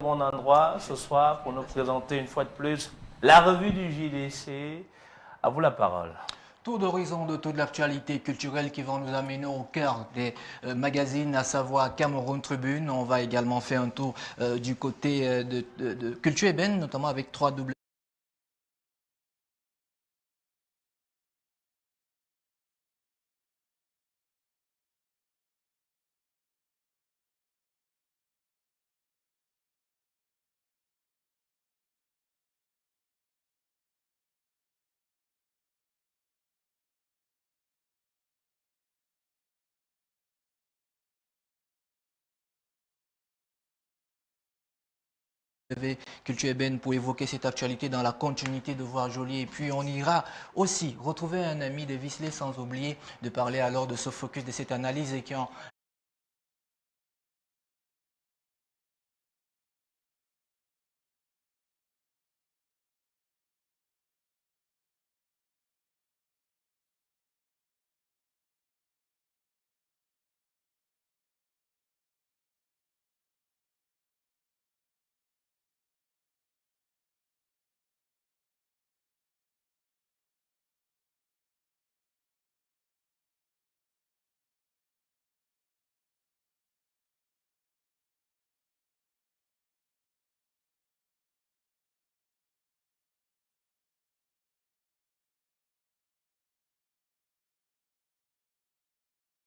Bon endroit ce soir pour nous présenter une fois de plus la revue du JDC. À vous la parole. Tour d'horizon de toute l'actualité culturelle qui va nous amener au cœur des magazines, à savoir Cameroun Tribune. On va également faire un tour du côté de Culture Ébène, notamment avec 3W. Culture Ébène pour évoquer cette actualité dans la continuité de Voir Jolie. Et puis on ira aussi retrouver un ami de Visley, sans oublier de parler alors de ce focus, de cette analyse et qui en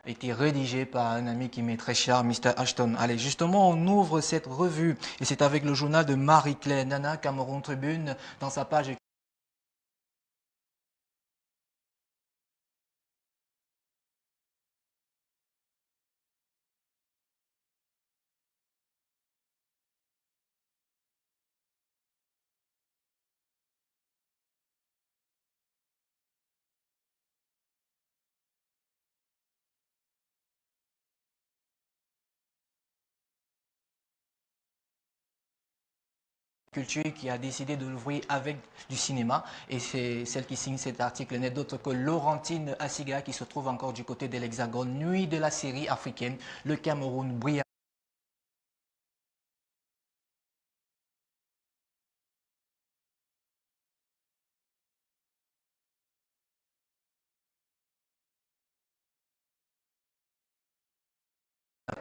a été rédigé par un ami qui m'est très cher, Mr. Ashton. Allez, justement, on ouvre cette revue et c'est avec le journal de Marie-Claire Nana, Cameroun Tribune, dans sa page Culture qui a décidé de l'ouvrir avec du cinéma et c'est celle qui signe cet article n'est d'autre que Laurentine Assiga qui se trouve encore du côté de l'Hexagone. Nuit de la série africaine, le Cameroun brille à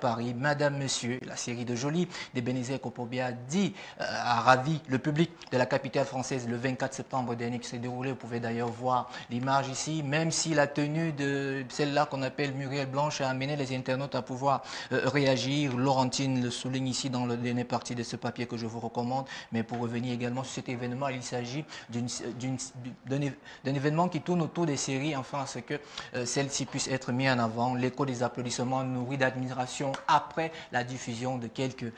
Paris, Madame, Monsieur, la série de Jolie, des Bénézé Kopobia dit a ravi le public de la capitale française le 24 septembre dernier qui s'est déroulé. Vous pouvez d'ailleurs voir l'image ici, même si la tenue de celle-là qu'on appelle Muriel Blanche a amené les internautes à pouvoir réagir. Laurentine le souligne ici dans le dernier partie de ce papier que je vous recommande. Mais pour revenir également sur cet événement, il s'agit d'un événement qui tourne autour des séries, enfin à ce que celle-ci puisse être mise en avant. L'écho des applaudissements nourri d'admiration après la diffusion de quelques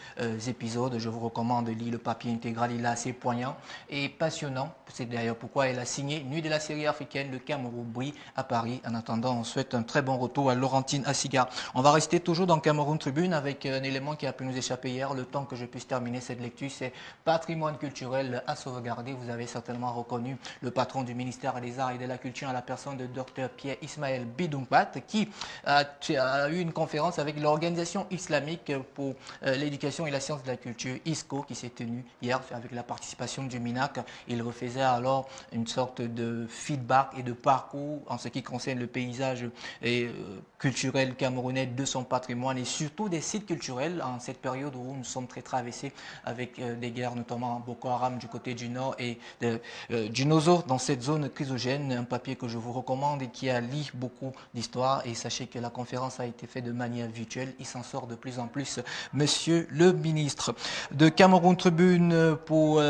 épisodes. Je vous recommande de lire le papier intégral, il est assez poignant et passionnant. C'est d'ailleurs pourquoi elle a signé Nuit de la série africaine, le Cameroun brille à Paris. En attendant, on souhaite un très bon retour à Laurentine Assiga. On va rester toujours dans Cameroun Tribune avec un élément qui a pu nous échapper hier. Le temps que je puisse terminer cette lecture, c'est patrimoine culturel à sauvegarder. Vous avez certainement reconnu le patron du ministère des Arts et de la Culture à la personne de Dr Pierre Ismaël Bidoumpat qui a eu une conférence avec l'organisation islamique pour l'éducation et la science de la culture, ISCO, qui s'est tenue hier avec la participation du MINAC. Il refaisait alors une sorte de feedback et de parcours en ce qui concerne le paysage culturel camerounais, de son patrimoine et surtout des sites culturels en cette période où nous sommes très traversés avec des guerres, notamment Boko Haram du côté du nord et du Nozo dans cette zone chrysogène. Un papier que je vous recommande et qui a lu beaucoup d'histoire. Et sachez que la conférence a été faite de manière virtuelle. Il s'en sort de plus en plus, monsieur le ministre. De Cameroun Tribune pour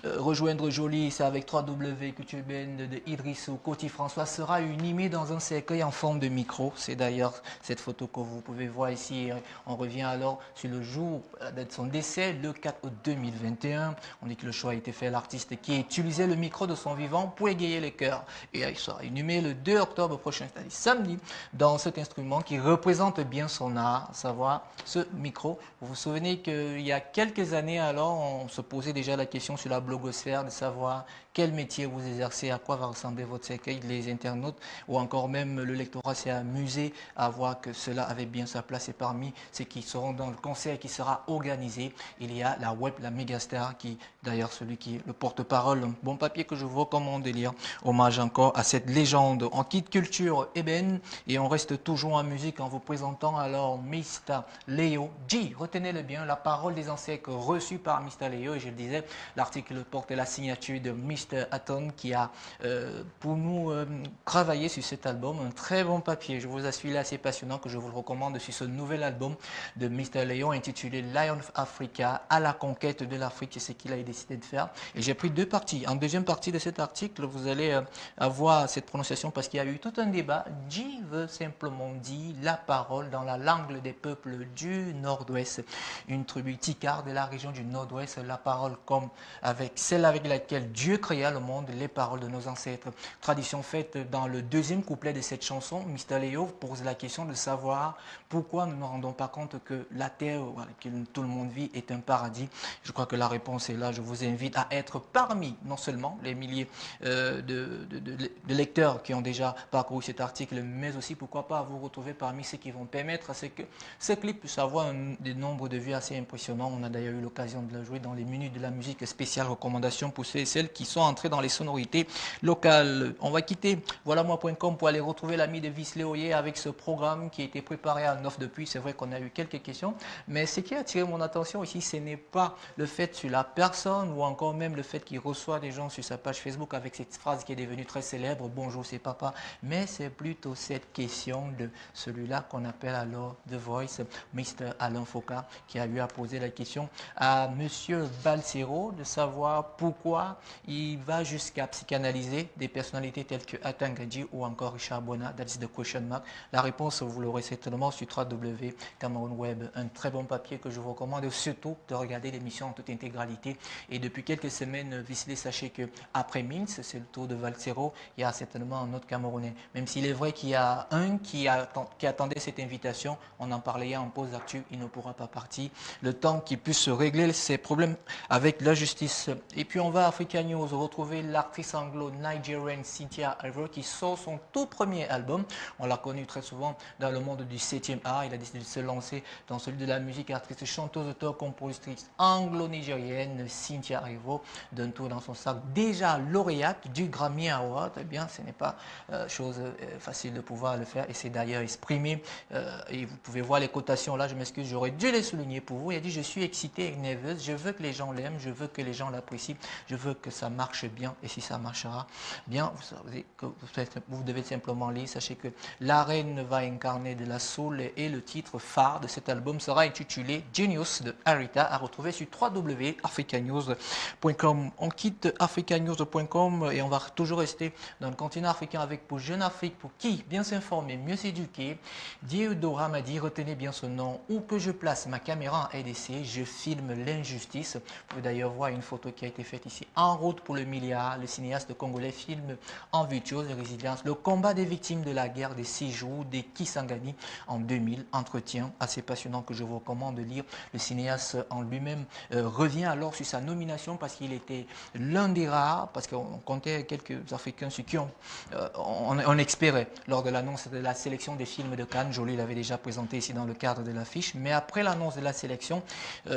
rejoindre Jolie, c'est avec 3W Culture Ébène de Idrissou Koti François sera inhumé dans un cercueil en forme de micro. C'est d'ailleurs cette photo que vous pouvez voir ici. On revient alors sur le jour de son décès, le 4 août 2021. On dit que le choix a été fait à l'artiste qui utilisait le micro de son vivant pour égayer les cœurs. Et il sera inhumé le 2 octobre prochain, c'est-à-dire samedi, dans cet instrument qui représente bien son art, savoir ce micro. Vous vous souvenez qu'il y a quelques années, alors, on se posait déjà la question sur la blogosphère de savoir quel métier vous exercez, à quoi va ressembler votre cercueil. Les internautes ou encore même le lectorat s'est amusé à voir que cela avait bien sa place. Et parmi ceux qui seront dans le concert qui sera organisé, il y a la web, la mégastar, qui d'ailleurs celui qui est le porte-parole, un bon papier que je vous recommande de lire. Hommage encore à cette légende. On quitte culture ébène et on reste toujours en musique en vous présentant alors Mr. Leo G. Retenez-le bien, la parole des ancêtres reçue par Mr. Leo. Et je le disais, l'article porte la signature de Mr. Hatton qui a pour nous travaillé sur cet album. Un très bon papier, je vous assure, assez passionnant que je vous le recommande sur ce nouvel album de Mr. Leo intitulé Lion of Africa, à la conquête de l'Afrique. C'est ce qu'il a décidé de faire. Et j'ai pris deux parties. En deuxième partie de cet article, vous allez avoir cette prononciation parce qu'il y a eu tout un débat. G veut simplement dire la parole dans la langue des peuples du Nord-Ouest. Une tribu Tikar de la région du Nord-Ouest, la parole comme avec celle avec laquelle Dieu créa le monde, les paroles de nos ancêtres. Tradition faite dans le deuxième couplet de cette chanson, Mr. Leo pose la question de savoir pourquoi nous ne nous rendons pas compte que la terre dans laquelle tout le monde vit est un paradis. Je crois que la réponse est là. Je vous invite à être parmi non seulement les milliers de lecteurs qui ont déjà parcouru cet article, mais aussi pourquoi pas vous retrouver parmi ceux qui vont permettre à ce que ce clip puisse avoir des nombres de vues assez impressionnants. On a d'ailleurs eu l'occasion de la jouer dans les minutes de la musique spéciale recommandation pour ceux et celles qui sont entrés dans les sonorités locales. On va quitter voilà-moi.com pour aller retrouver l'ami de Visley Oyer avec ce programme qui a été préparé à Neuf depuis. C'est vrai qu'on a eu quelques questions, mais ce qui a attiré mon attention ici, ce n'est pas le fait sur la personne ou encore même le fait qu'il reçoit des gens sur sa page Facebook avec cette phrase qui est devenue très célèbre, bonjour c'est papa, mais c'est plutôt cette question de celui-là qu'on appelle alors The Voice, Mr. Alain Foucault, qui a eu à poser la question à Monsieur Balsero de savoir pourquoi il va jusqu'à psychanalyser des personnalités telles que Atan Gadji ou encore Richard Bona. That is the question mark. La réponse, vous l'aurez certainement sur www.Cameroun Web. Un très bon papier que je vous recommande, surtout de regarder l'émission en toute intégralité. Et depuis quelques semaines, Visley, sachez que après Minsk, c'est le tour de Valsero, il y a certainement un autre Camerounais. Même s'il est vrai qu'il y a un qui attendait cette invitation, on en parlait hier en pause d'actu, il ne pourra pas partir. Le temps qu'il puisse régler ses problèmes avec la justice. Et puis on va à Africa News retrouver l'actrice anglo-nigérienne Cynthia Erivo qui sort son tout premier album. On l'a connue très souvent dans le monde du 7e art. Il a décidé de se lancer dans celui de la musique. Artiste, chanteuse, auteure, compositrice anglo-nigérienne Cynthia Erivo donne tout dans son sac. Déjà lauréate du Grammy Award. Eh bien, ce n'est pas chose facile de pouvoir le faire et c'est d'ailleurs exprimé. Et vous pouvez voir les cotations là. Je m'excuse, j'aurais dû les souligner pour vous. Il a dit, je suis excitée et nerveuse. Je veux que les gens l'aiment. Je veux que les gens l'apprécient. Je veux que ça marche bien. Et si ça marchera bien, vous savez que vous devez simplement lire. Sachez que la reine va incarner de la soul et le titre phare de cet album sera intitulé Genius de Arita, à retrouver sur www.africanews.com. On quitte africanews.com et on va toujours rester dans le continent africain avec pour Jeune Afrique, pour qui bien s'informer, mieux s'éduquer. Diodora m'a dit, retenez bien ce nom, où que je place ma caméra en RDC, je filme l'injustice. Vous pouvez d'ailleurs voir une photo qui a été faite ici. En route pour le milliard, le cinéaste congolais filme en virtuose et résilience le combat des victimes de la guerre des 6 jours des Kisangani en 2000. Entretien assez passionnant que je vous recommande de lire. Le cinéaste en lui-même revient alors sur sa nomination parce qu'il était l'un des rares, parce qu'on comptait quelques Africains sur qui on espérait lors de l'annonce de la sélection des films de Cannes. Joly l'avait déjà présenté ici dans le cadre de l'affiche, mais après l'annonce de la sélection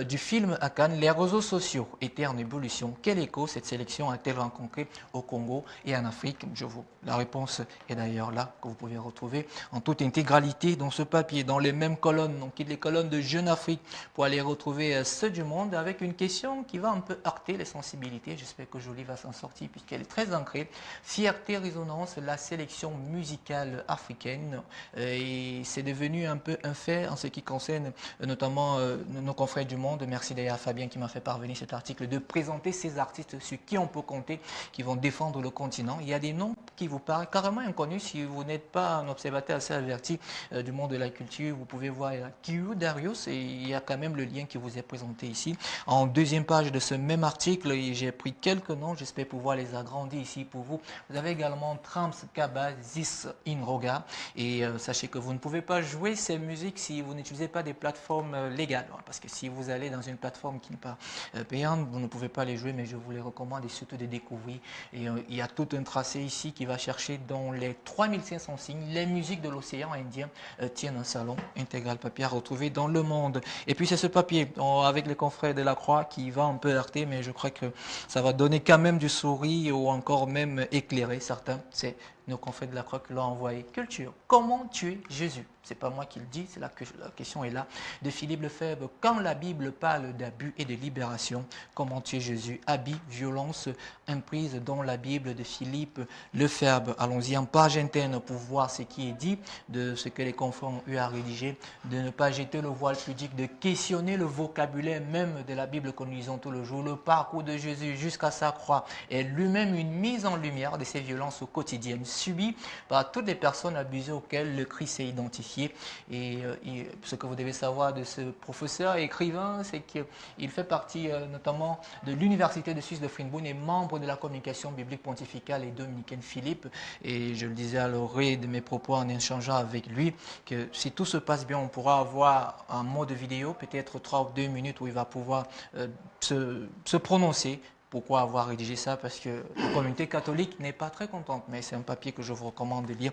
du film à Cannes, les réseaux sociaux étaient en ébullition. Quel écho cette sélection a-t-elle rencontré au Congo et en Afrique? La réponse est d'ailleurs là, que vous pouvez retrouver en toute intégralité dans ce papier, dans les mêmes colonnes. On quitte les colonnes de Jeune Afrique pour aller retrouver ceux du monde avec une question qui va un peu heurter les sensibilités. J'espère que Joly va s'en sortir puisqu'elle est très ancrée. Fierté, résonance, la sélection musicale africaine. Et c'est devenu un peu un fait en ce qui concerne notamment nos confrères du monde. Merci d'ailleurs à Fabien qui m'a fait parvenir cet article, de présenter ces artistes sur qui on peut compter, qui vont défendre le continent. Il y a des noms qui vous paraît carrément inconnu si vous n'êtes pas un observateur assez averti du monde de la culture. Vous pouvez voir Kiru Darius et il y a quand même le lien qui vous est présenté ici. En deuxième page de ce même article, j'ai pris quelques noms, j'espère pouvoir les agrandir ici pour vous. Vous avez également Trams Kabazis Inroga et sachez que vous ne pouvez pas jouer ces musiques si vous n'utilisez pas des plateformes légales, parce que si vous allez dans une plateforme qui n'est pas payante, vous ne pouvez pas les jouer, mais je vous les recommande et surtout de découvrir. Et il y a tout un tracé ici qui va chercher dans les 3500 signes les musiques de l'océan Indien tiennent un salon intégral papier à retrouver dans le monde. Et puis c'est ce papier avec les confrères de la Croix qui va un peu heurter, mais je crois que ça va donner quand même du sourire ou encore même éclairer certains. C'est nos confrères de la Croix qui l'ont envoyé. Culture. Comment tuer Jésus? C'est pas moi qui le dis, c'est la question est là. De Philippe Lefebvre. Quand la Bible parle d'abus et de libération, comment tuer Jésus? Habit, violence, imprise dans la Bible de Philippe Lefebvre. Allons-y en page interne pour voir ce qui est dit, de ce que les confrères ont eu à rédiger, de ne pas jeter le voile pudique, de questionner le vocabulaire même de la Bible que nous lisons tous les jours. Le parcours de Jésus jusqu'à sa croix est lui-même une mise en lumière de ces violences quotidiennes subies par toutes les personnes abusées auxquelles le Christ s'est identifié. Et ce que vous devez savoir de ce professeur et écrivain, c'est qu'il fait partie notamment de l'Université de Suisse de Fribourg et membre de la communication biblique pontificale et dominicaine Philippe. Et je le disais à l'oreille de mes propos en échangeant avec lui, que si tout se passe bien, on pourra avoir un mode vidéo, peut-être 3 ou 2 minutes où il va pouvoir se prononcer. Pourquoi avoir rédigé ça? Parce que la communauté catholique n'est pas très contente, mais c'est un papier que je vous recommande de lire.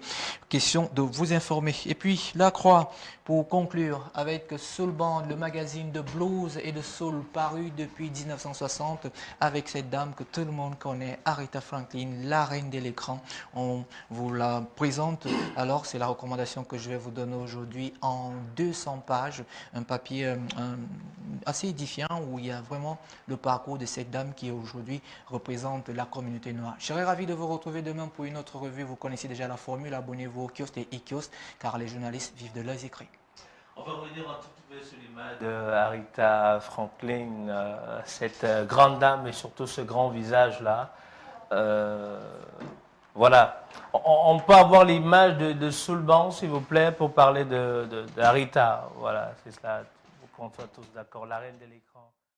Question de vous informer. Et puis, la Croix, pour conclure, avec Soul Band, le magazine de blues et de soul paru depuis 1960, avec cette dame que tout le monde connaît, Aretha Franklin, la reine de l'écran. On vous la présente. Alors, c'est la recommandation que je vais vous donner aujourd'hui en 200 pages. Un papier assez édifiant où il y a vraiment le parcours de cette dame qui aujourd'hui représente la communauté noire. Je serais ravi de vous retrouver demain pour une autre revue. Vous connaissez déjà la formule, abonnez-vous au kiosque et e-kiosque car les journalistes vivent de leurs écrits. On va revenir un tout petit peu sur l'image de Aretha Franklin, cette grande dame et surtout ce grand visage-là. Voilà. On peut avoir l'image de Soul Band, s'il vous plaît, pour parler d'Aretha. Voilà, c'est cela. Pour qu'on soit tous d'accord. La reine de l'écran.